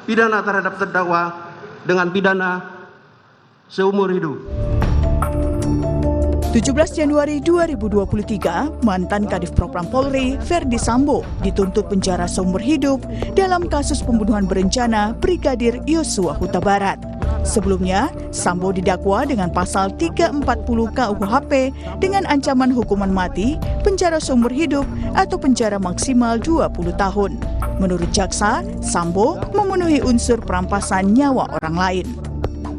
pidana terhadap terdakwa dengan pidana seumur hidup. 17 Januari 2023, mantan Kadif Propam Polri, Ferdi Sambo, dituntut penjara seumur hidup dalam kasus pembunuhan berencana Brigadir Yosua Huta Barat. Sebelumnya, Sambo didakwa dengan pasal 340 KUHP dengan ancaman hukuman mati, penjara seumur hidup, atau penjara maksimal 20 tahun. Menurut jaksa, Sambo memenuhi unsur perampasan nyawa orang lain.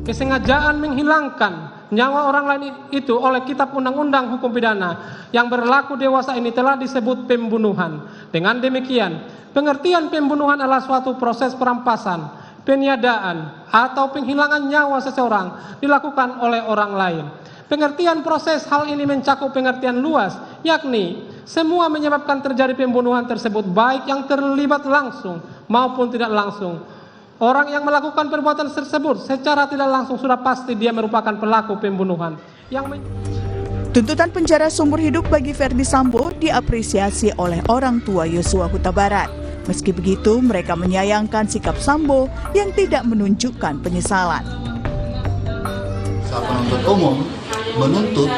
Kesengajaan menghilangkan nyawa orang lain itu oleh Kitab Undang-Undang Hukum Pidana yang berlaku dewasa ini telah disebut pembunuhan. Dengan demikian, pengertian pembunuhan adalah suatu proses perampasan, peniadaan, atau penghilangan nyawa seseorang dilakukan oleh orang lain. Pengertian proses hal ini mencakup pengertian luas, yakni semua menyebabkan terjadi pembunuhan tersebut baik yang terlibat langsung maupun tidak langsung. Orang yang melakukan perbuatan tersebut secara tidak langsung sudah pasti dia merupakan pelaku pembunuhan. Tuntutan penjara seumur hidup bagi Ferdi Sambo diapresiasi oleh orang tua Yosua Huta Barat. Meski begitu, mereka menyayangkan sikap Sambo yang tidak menunjukkan penyesalan. Saat penuntut umum menuntut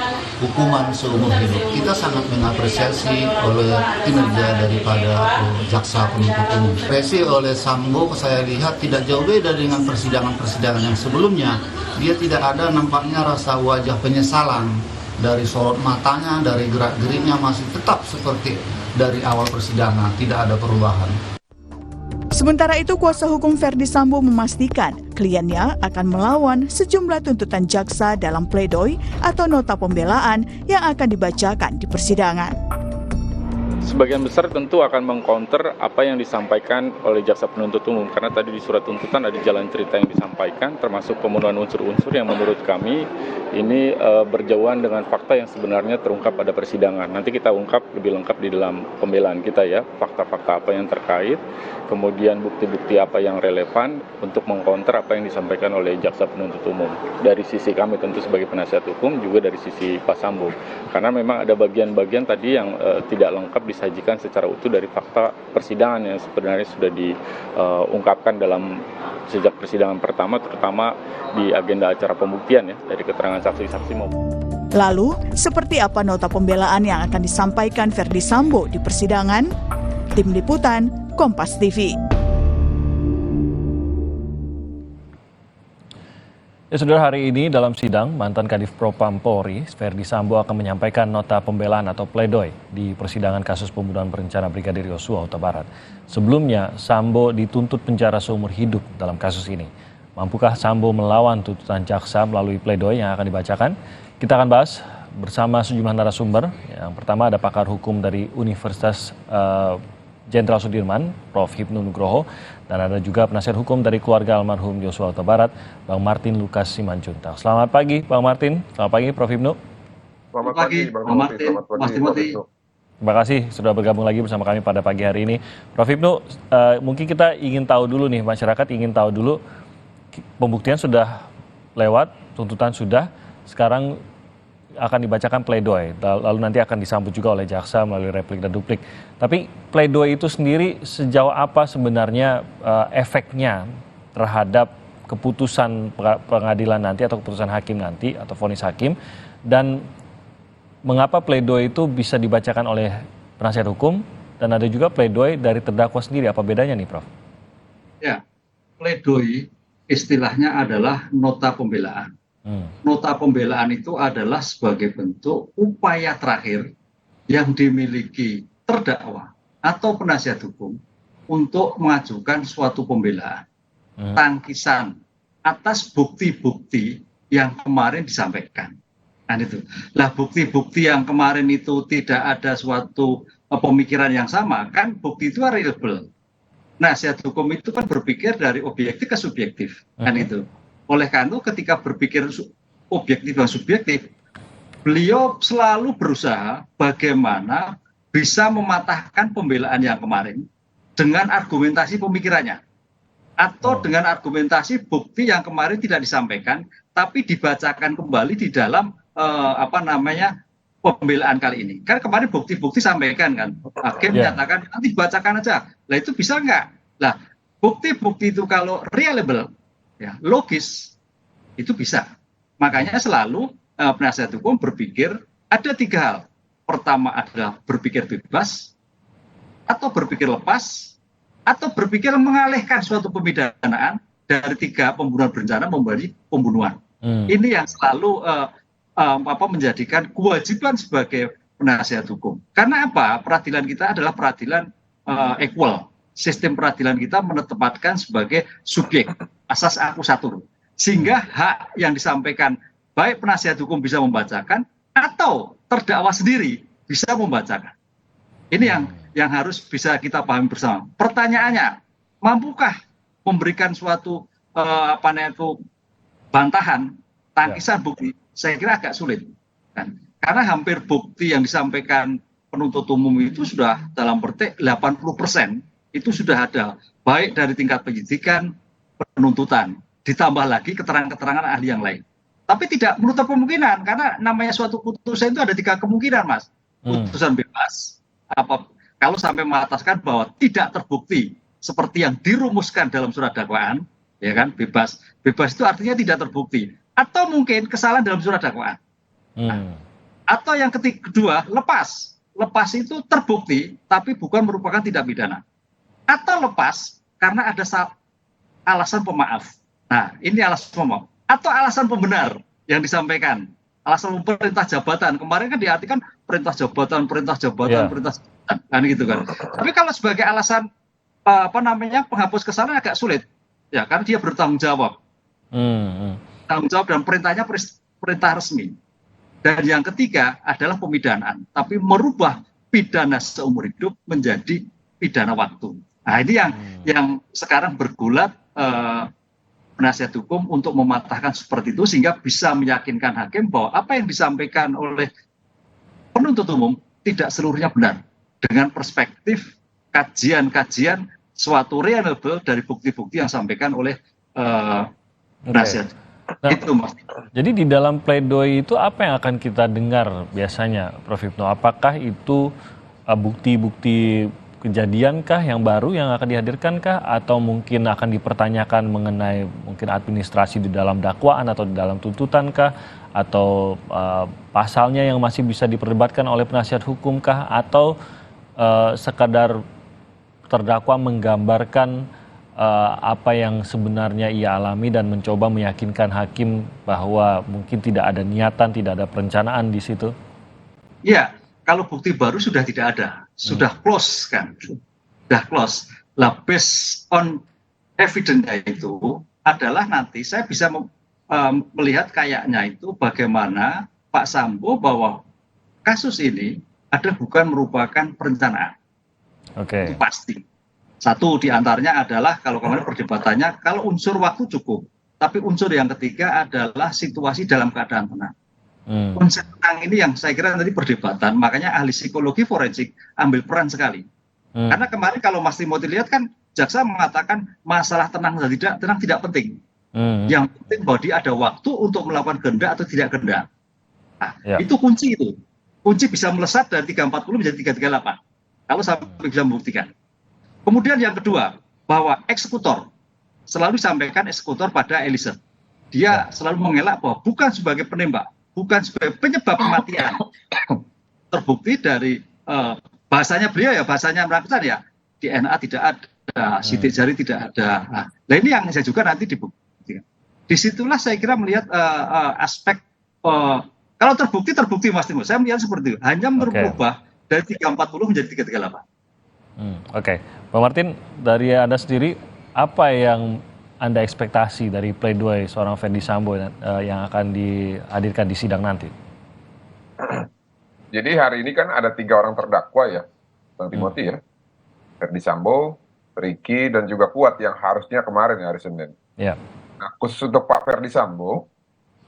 hukuman seumur hidup, kita sangat mengapresiasi oleh kinerja daripada jaksa penuntut umum. Resi oleh Sambo saya lihat tidak jauh beda dengan persidangan-persidangan yang sebelumnya. Dia tidak ada nampaknya rasa wajah penyesalan, dari sorot matanya, dari gerak-geriknya masih tetap seperti dari awal persidangan, tidak ada perubahan. Sementara itu, kuasa hukum Ferdi Sambo memastikan kliennya akan melawan sejumlah tuntutan jaksa dalam pledoi atau nota pembelaan yang akan dibacakan di persidangan. Sebagian besar tentu akan mengcounter apa yang disampaikan oleh jaksa penuntut umum, karena tadi di surat tuntutan ada jalan cerita yang disampaikan, termasuk pemenuhan unsur-unsur yang menurut kami ini berjauhan dengan fakta yang sebenarnya terungkap pada persidangan. Nanti kita ungkap lebih lengkap di dalam pembelaan kita ya, fakta-fakta apa yang terkait, kemudian bukti-bukti apa yang relevan untuk mengcounter apa yang disampaikan oleh jaksa penuntut umum. Dari sisi kami tentu sebagai penasihat hukum, juga dari sisi Pak Sambo. Karena memang ada bagian-bagian tadi yang tidak lengkap disajikan secara utuh dari fakta persidangan yang sebenarnya sudah diungkapkan dalam sejak persidangan pertama, terutama di agenda acara pembuktian ya, dari keterangan saksi-saksi maupun. Lalu, seperti apa nota pembelaan yang akan disampaikan Ferdi Sambo di persidangan? Tim Liputan, Kompas TV. Ya, saudara, hari ini dalam sidang, mantan Kadif Propam Polri, Ferdi Sambo akan menyampaikan nota pembelaan atau pledoi di persidangan kasus pembunuhan berencana Brigadir Yosua Huta Barat. Sebelumnya, Sambo dituntut penjara seumur hidup dalam kasus ini. Mampukah Sambo melawan tuntutan jaksa melalui pledoi yang akan dibacakan? Kita akan bahas bersama sejumlah narasumber. Yang pertama ada pakar hukum dari Universitas Jenderal Sudirman, Prof. Hipnu Nugroho, dan ada juga penasihat hukum dari keluarga almarhum Yosua Huta Barat, Bang Martin Lukas Simanjuntak. Selamat pagi, Bang Martin. Selamat pagi, Prof. Hipnu. Selamat pagi, Bang Martin. Selamat pagi, Prof. Hipnu. Terima kasih sudah bergabung lagi bersama kami pada pagi hari ini. Prof. Hipnu, mungkin kita ingin tahu dulu nih, masyarakat ingin tahu dulu, pembuktian sudah lewat, tuntutan sudah, sekarang akan dibacakan pledoi, lalu nanti akan disambut juga oleh jaksa melalui replik dan duplik. Tapi pledoi itu sendiri sejauh apa sebenarnya efeknya terhadap keputusan pengadilan nanti atau keputusan hakim nanti atau vonis hakim, dan mengapa pledoi itu bisa dibacakan oleh penasihat hukum dan ada juga pledoi dari terdakwa sendiri, apa bedanya nih, Prof? Ya, pledoi istilahnya adalah nota pembelaan. Nota pembelaan itu adalah sebagai bentuk upaya terakhir yang dimiliki terdakwa atau penasihat hukum untuk mengajukan suatu pembelaan, tangkisan atas bukti-bukti yang kemarin disampaikan. Nah itu, lah bukti-bukti yang kemarin itu tidak ada suatu pemikiran yang sama, kan bukti itu reliable. Nasihat hukum itu kan berpikir dari objektif ke subjektif, kan itu. Oleh karena itu ketika berpikir objektif dan subjektif, beliau selalu berusaha bagaimana bisa mematahkan pembelaan yang kemarin dengan argumentasi pemikirannya. Atau dengan argumentasi bukti yang kemarin tidak disampaikan, tapi dibacakan kembali di dalam pembelaan kali ini. Kan kemarin bukti-bukti sampaikan kan, hakim menyatakan nanti bacakan aja. Lah itu bisa nggak? Lah bukti-bukti itu kalau reliable, ya logis, itu bisa. Makanya selalu penasihat hukum berpikir ada 3 hal. Pertama adalah berpikir bebas, atau berpikir lepas, atau berpikir mengalihkan suatu pemidanaan dari 3 pembunuhan berencana menjadi pembunuhan. Ini yang selalu menjadikan kewajiban sebagai penasihat hukum. Karena apa? Peradilan kita adalah peradilan equal. Sistem peradilan kita menetapkan sebagai subjek asas akusatur, sehingga hak yang disampaikan baik penasihat hukum bisa membacakan atau terdakwa sendiri bisa membacakan. Ini yang harus bisa kita pahami bersama. Pertanyaannya, mampukah memberikan suatu bantahan, tangkisan bukti? Saya kira agak sulit, kan? Karena hampir bukti yang disampaikan penuntut umum itu sudah dalam petik 80% itu sudah ada, baik dari tingkat penyidikan, penuntutan, ditambah lagi keterangan-keterangan ahli yang lain. Tapi tidak menutup kemungkinan, karena namanya suatu putusan itu ada 3 kemungkinan, Mas. Putusan bebas, kalau sampai mengatakan bahwa tidak terbukti seperti yang dirumuskan dalam surat dakwaan, ya kan, bebas. Bebas itu artinya tidak terbukti. Atau mungkin kesalahan dalam surat dakwaan. Atau yang kedua, lepas. Lepas itu terbukti, tapi bukan merupakan tindak pidana. Atau lepas karena ada alasan pemaaf. Nah, ini alasan pemaaf. Atau alasan pembenar yang disampaikan. Alasan perintah jabatan. Kemarin kan diartikan perintah jabatan, perintah jabatan, perintah jabatan. Kan gitu kan. Tapi kalau sebagai alasan penghapus kesalahan agak sulit. Ya, karena dia bertanggung jawab. Tanggung jawab dan perintahnya perintah resmi. Dan yang ketiga adalah pemidanaan. Tapi merubah pidana seumur hidup menjadi pidana waktu. Nah, ini yang sekarang bergulat penasihat hukum untuk mematahkan seperti itu, sehingga bisa meyakinkan hakim bahwa apa yang disampaikan oleh penuntut umum tidak seluruhnya benar, dengan perspektif kajian-kajian suatu reliable dari bukti-bukti yang disampaikan oleh penasihat. Nah, itu, Mas. Jadi di dalam pledoi itu apa yang akan kita dengar biasanya, Prof. Hipno? Apakah itu bukti-bukti kejadiankah yang baru yang akan dihadirkankah, atau mungkin akan dipertanyakan mengenai mungkin administrasi di dalam dakwaan atau di dalam tuntutankah, atau pasalnya yang masih bisa diperdebatkan oleh penasihat hukumkah, atau sekadar terdakwa menggambarkan apa yang sebenarnya ia alami dan mencoba meyakinkan hakim bahwa mungkin tidak ada niatan, tidak ada perencanaan di situ? Iya. Kalau bukti baru sudah tidak ada, sudah close kan, sudah close. Lah, based on evidence itu adalah nanti saya bisa melihat kayaknya itu bagaimana Pak Sambo bahwa kasus ini bukan merupakan perencanaan. Itu pasti. Satu diantaranya adalah, kalau kemarin perdebatannya, kalau unsur waktu cukup, tapi unsur yang ketiga adalah situasi dalam keadaan tenang. Konsep tenang ini yang saya kira nanti perdebatan, makanya ahli psikologi forensik ambil peran sekali. Karena kemarin kalau Mas Timothy lihat kan, jaksa mengatakan masalah tenang dan tidak penting. Yang penting bahwa dia ada waktu untuk melakukan kehendak atau tidak kehendak. Nah, itu kunci itu. Kunci bisa melesat dari 340 menjadi 338. Kalau sampai bisa membuktikan. Kemudian yang kedua, bahwa eksekutor, selalu disampaikan eksekutor pada Eliezer. Dia selalu mengelak bahwa bukan sebagai penembak, bukan sebagai penyebab kematian. Terbukti dari bahasanya beliau ya, bahasanya Ramsan ya, DNA tidak ada, sidik jari tidak ada. Nah ini yang saya juga nanti dibuktikan. Disitulah saya kira melihat aspek, kalau terbukti Mas Timo, saya melihat seperti itu, hanya merubah dari 340 menjadi 338. Oke, Pak Martin, dari Anda sendiri, apa yang Anda ekspektasi dari pledoi seorang Ferdi Sambo yang akan dihadirkan di sidang nanti? Jadi hari ini kan ada 3 orang terdakwa ya, Bang Timothy ya. Ferdi Sambo, Ricky, dan juga Kuat yang harusnya kemarin hari Senin. Ya. Nah, khusus untuk Pak Ferdi Sambo,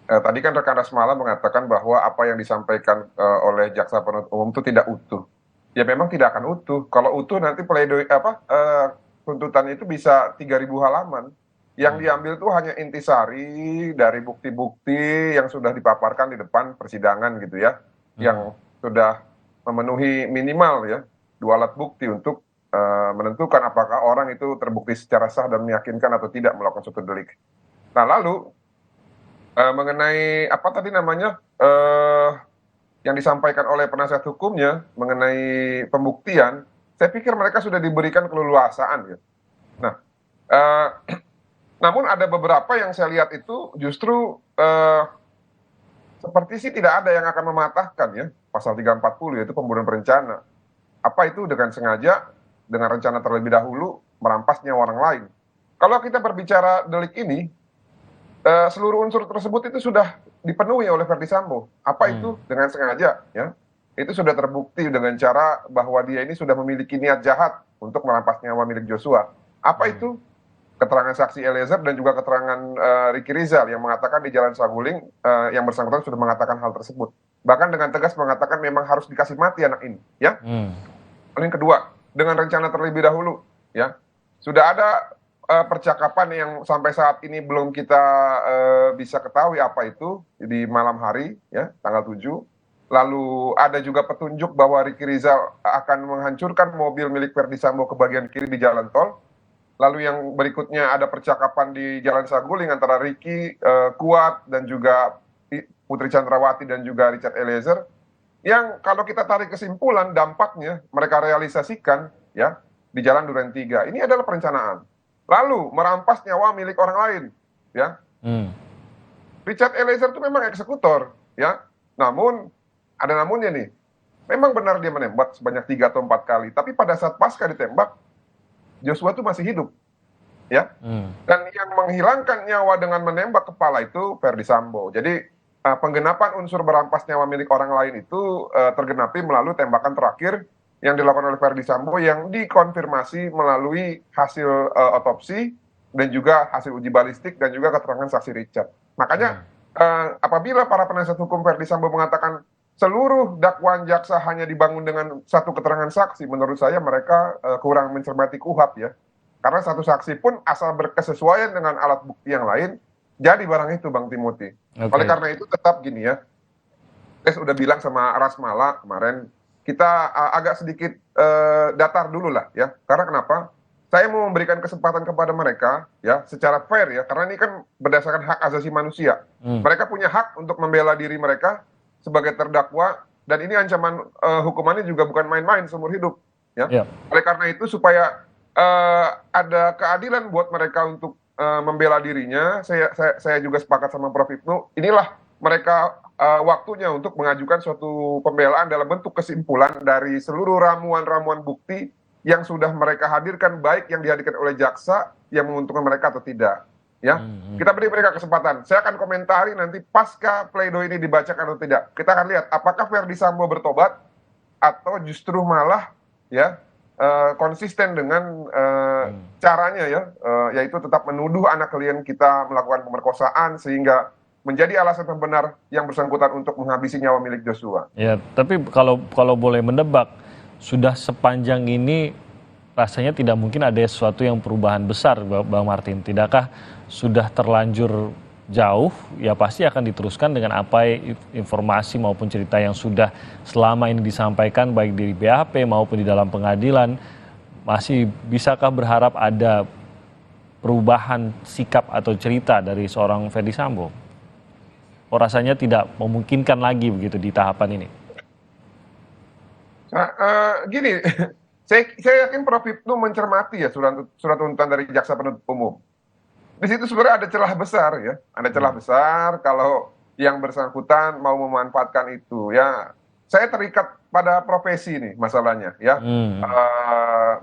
tadi kan rekan semalam mengatakan bahwa apa yang disampaikan oleh jaksa penuntut umum itu tidak utuh. Ya memang tidak akan utuh. Kalau utuh nanti pledoi tuntutan itu bisa 3.000 halaman. Yang diambil itu hanya intisari dari bukti-bukti yang sudah dipaparkan di depan persidangan gitu ya, yang sudah memenuhi minimal ya 2 alat bukti untuk menentukan apakah orang itu terbukti secara sah dan meyakinkan atau tidak melakukan suatu delik. Nah lalu mengenai apa tadi namanya yang disampaikan oleh penasihat hukumnya mengenai pembuktian, saya pikir mereka sudah diberikan keleluasaan ya. Nah, namun ada beberapa yang saya lihat itu justru seperti sih tidak ada yang akan mematahkan ya pasal 340 yaitu pembunuhan berencana. Apa itu dengan sengaja, dengan rencana terlebih dahulu merampas nyawa orang lain. Kalau kita berbicara delik ini, seluruh unsur tersebut itu sudah dipenuhi oleh Verdi Sambo. Apa itu dengan sengaja ya? Itu sudah terbukti dengan cara bahwa dia ini sudah memiliki niat jahat untuk merampas nyawa milik Joshua. Apa itu? Keterangan saksi Eliezer dan juga keterangan Ricky Rizal yang mengatakan di Jalan Saguling yang bersangkutan sudah mengatakan hal tersebut. Bahkan dengan tegas mengatakan memang harus dikasih mati anak ini, ya. Lalu yang kedua, dengan rencana terlebih dahulu, ya. Sudah ada percakapan yang sampai saat ini belum kita bisa ketahui apa itu di malam hari, ya, tanggal 7. Lalu ada juga petunjuk bahwa Ricky Rizal akan menghancurkan mobil milik Verdi Sambo ke bagian kiri di jalan tol. Lalu yang berikutnya ada percakapan di Jalan Saguling antara Ricky, Kuat, dan juga Putri Chandrawati dan juga Richard Eliezer. Yang kalau kita tarik kesimpulan dampaknya mereka realisasikan ya di Jalan Duren 3. Ini adalah perencanaan. Lalu merampas nyawa milik orang lain, ya. Richard Eliezer itu memang eksekutor, ya. Namun ada namunnya nih. Memang benar dia menembak sebanyak 3 atau 4 kali, tapi pada saat pasca ditembak Joshua itu masih hidup, ya. Dan yang menghilangkan nyawa dengan menembak kepala itu Verdi Sambo. Jadi penggenapan unsur merampas nyawa milik orang lain itu tergenapi melalui tembakan terakhir yang dilakukan oleh Verdi Sambo yang dikonfirmasi melalui hasil otopsi dan juga hasil uji balistik dan juga keterangan saksi Richard. Makanya apabila para penasihat hukum Verdi Sambo mengatakan seluruh dakwaan jaksa hanya dibangun dengan satu keterangan saksi, menurut saya mereka kurang mencermati KUHP ya. Karena satu saksi pun asal berkesesuaian dengan alat bukti yang lain, jadi barang itu Bang Timothy. Oleh karena itu tetap gini ya, saya sudah bilang sama Rasmala kemarin, kita agak sedikit datar dulu lah ya. Karena kenapa? Saya mau memberikan kesempatan kepada mereka ya secara fair ya, karena ini kan berdasarkan hak asasi manusia. Mereka punya hak untuk membela diri mereka sebagai terdakwa, dan ini ancaman hukumannya juga bukan main-main seumur hidup ya. Oleh karena itu supaya ada keadilan buat mereka untuk membela dirinya, saya juga sepakat sama Prof. Ibnu, inilah mereka waktunya untuk mengajukan suatu pembelaan dalam bentuk kesimpulan dari seluruh ramuan-ramuan bukti yang sudah mereka hadirkan, baik yang dihadirkan oleh jaksa yang menguntungkan mereka atau tidak. Ya, kita beri mereka kesempatan. Saya akan komentari nanti pasca pledoi ini dibacakan atau tidak. Kita akan lihat apakah Verdi Sambo bertobat atau justru malah ya konsisten dengan caranya ya, yaitu tetap menuduh anak klien kita melakukan pemerkosaan sehingga menjadi alasan pembenar yang bersangkutan untuk menghabisi nyawa milik Joshua. Ya, tapi kalau boleh menebak, sudah sepanjang ini rasanya tidak mungkin ada sesuatu yang perubahan besar, Bang Martin. Tidakkah sudah terlanjur jauh, ya pasti akan diteruskan dengan apa informasi maupun cerita yang sudah selama ini disampaikan baik di BAP maupun di dalam pengadilan. Masih bisakah berharap ada perubahan sikap atau cerita dari seorang Verdi Sambo? Oh, rasanya tidak memungkinkan lagi begitu di tahapan ini. Gini, saya yakin Prof. Ibnu mencermati ya surat tuntutan dari jaksa penuntut umum. Di situ sebenarnya ada celah besar ya, ada celah besar kalau yang bersangkutan mau memanfaatkan itu ya. Saya terikat pada profesi nih masalahnya ya,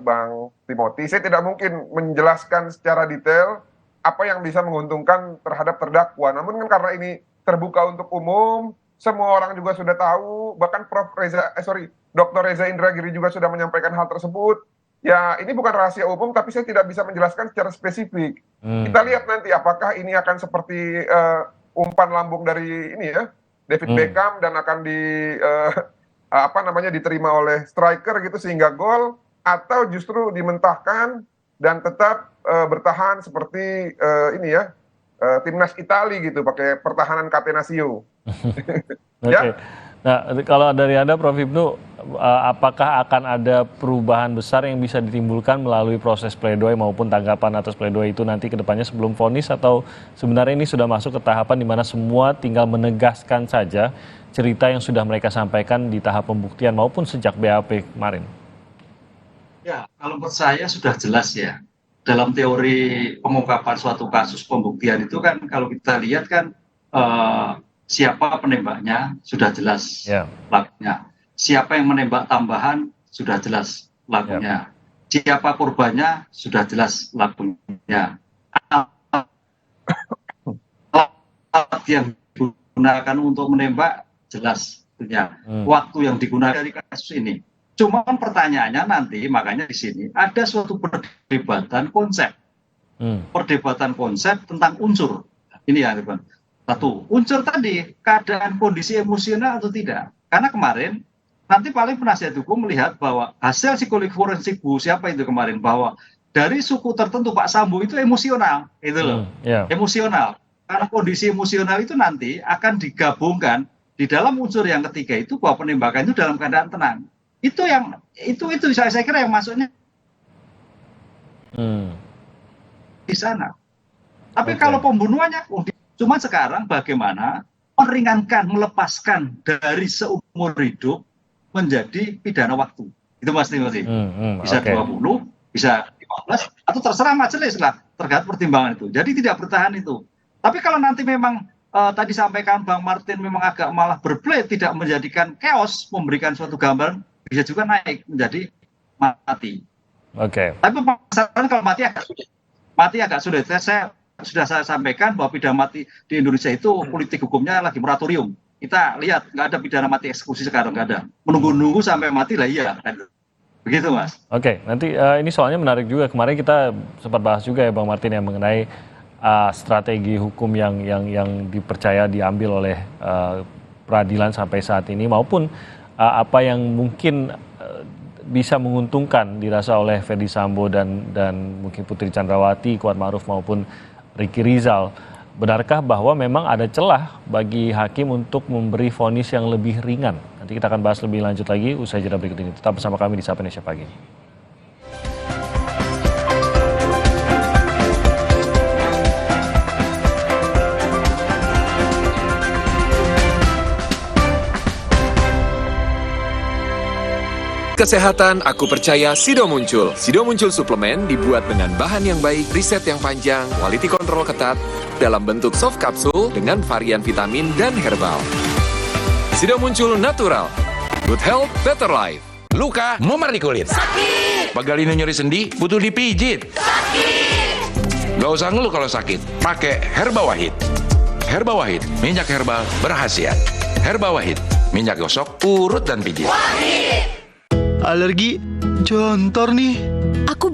Bang Timothy. Saya tidak mungkin menjelaskan secara detail apa yang bisa menguntungkan terhadap terdakwa. Namun kan karena ini terbuka untuk umum, semua orang juga sudah tahu, bahkan Dr. Reza Indragiri juga sudah menyampaikan hal tersebut. Ya, ini bukan rahasia umum, tapi saya tidak bisa menjelaskan secara spesifik. Kita lihat nanti apakah ini akan seperti umpan lambung dari ini ya, David Beckham, dan akan diterima oleh striker gitu sehingga gol, atau justru dimentahkan dan tetap bertahan seperti ini ya, timnas Italia gitu, pakai pertahanan Catenaccio. Oke. Nah, kalau dari Anda, Prof. Ibnu, apakah akan ada perubahan besar yang bisa ditimbulkan melalui proses pledoi maupun tanggapan atas pledoi itu nanti ke depannya sebelum vonis, atau sebenarnya ini sudah masuk ke tahapan di mana semua tinggal menegaskan saja cerita yang sudah mereka sampaikan di tahap pembuktian maupun sejak BAP kemarin? Ya, kalau menurut saya sudah jelas ya. Dalam teori pengungkapan suatu kasus pembuktian itu kan kalau kita lihat kan siapa penembaknya sudah jelas pelakunya. Siapa yang menembak tambahan sudah jelas pelakunya. Siapa korbannya sudah jelas pelakunya. Alat yang digunakan untuk menembak jelas tentunya. Waktu yang digunakan dari kasus ini. Cuma pertanyaannya nanti, makanya di sini ada suatu perdebatan konsep. Perdebatan konsep tentang unsur. Ini ya, teman. Satu, unsur tadi, keadaan kondisi emosional atau tidak. Karena kemarin, nanti paling penasihat hukum melihat bahwa hasil psikologi forensik siapa itu kemarin, bahwa dari suku tertentu Pak Sambo itu emosional. Itu loh, emosional. Karena kondisi emosional itu nanti akan digabungkan di dalam unsur yang ketiga itu bahwa penembakan itu dalam keadaan tenang. Itu saya kira yang masuknya di sana. Tapi kalau pembunuhannya, cuma sekarang bagaimana meringankan, melepaskan dari seumur hidup menjadi pidana waktu. Itu Mas Timothy. Bisa 20, bisa 15, atau terserah majelis lah tergantung pertimbangan itu. Jadi tidak bertahan itu. Tapi kalau nanti memang tadi sampaikan Bang Martin memang agak malah berbelit, tidak menjadikan chaos, memberikan suatu gambaran, bisa juga naik menjadi mati. Tapi masalahnya kalau mati agak sulit. Saya sampaikan bahwa pidana mati di Indonesia itu politik hukumnya lagi moratorium. Kita lihat nggak ada pidana mati eksekusi sekarang, nggak ada. Menunggu-nunggu sampai mati lah iya. Begitu Mas. Nanti ini soalnya menarik juga. Kemarin kita sempat bahas juga ya Bang Martin yang mengenai strategi hukum yang dipercaya diambil oleh peradilan sampai saat ini maupun apa yang mungkin bisa menguntungkan dirasa oleh Ferdi Sambo dan mungkin Putri Chandrawati, Kuat Ma'ruf maupun Ricky Rizal. Benarkah bahwa memang ada celah bagi hakim untuk memberi vonis yang lebih ringan? Nanti kita akan bahas lebih lanjut lagi usai jeda berikut ini. Tetap bersama kami di Sapa Indonesia Pagi. Kesehatan aku percaya Sido Muncul. Sido Muncul suplemen dibuat dengan bahan yang baik, riset yang panjang, quality control ketat, dalam bentuk soft kapsul dengan varian vitamin dan herbal. Sido Muncul natural. Good health, better life. Luka, memar di kulit. Sakit. Pegalinu nyeri sendi, butuh dipijit. Sakit. Gak usah ngeluh kalau sakit. Pakai Herba Wahid. Herba Wahid, minyak herbal berkhasiat. Herba Wahid, minyak gosok, urut dan pijit. Alergi jontor nih. Aku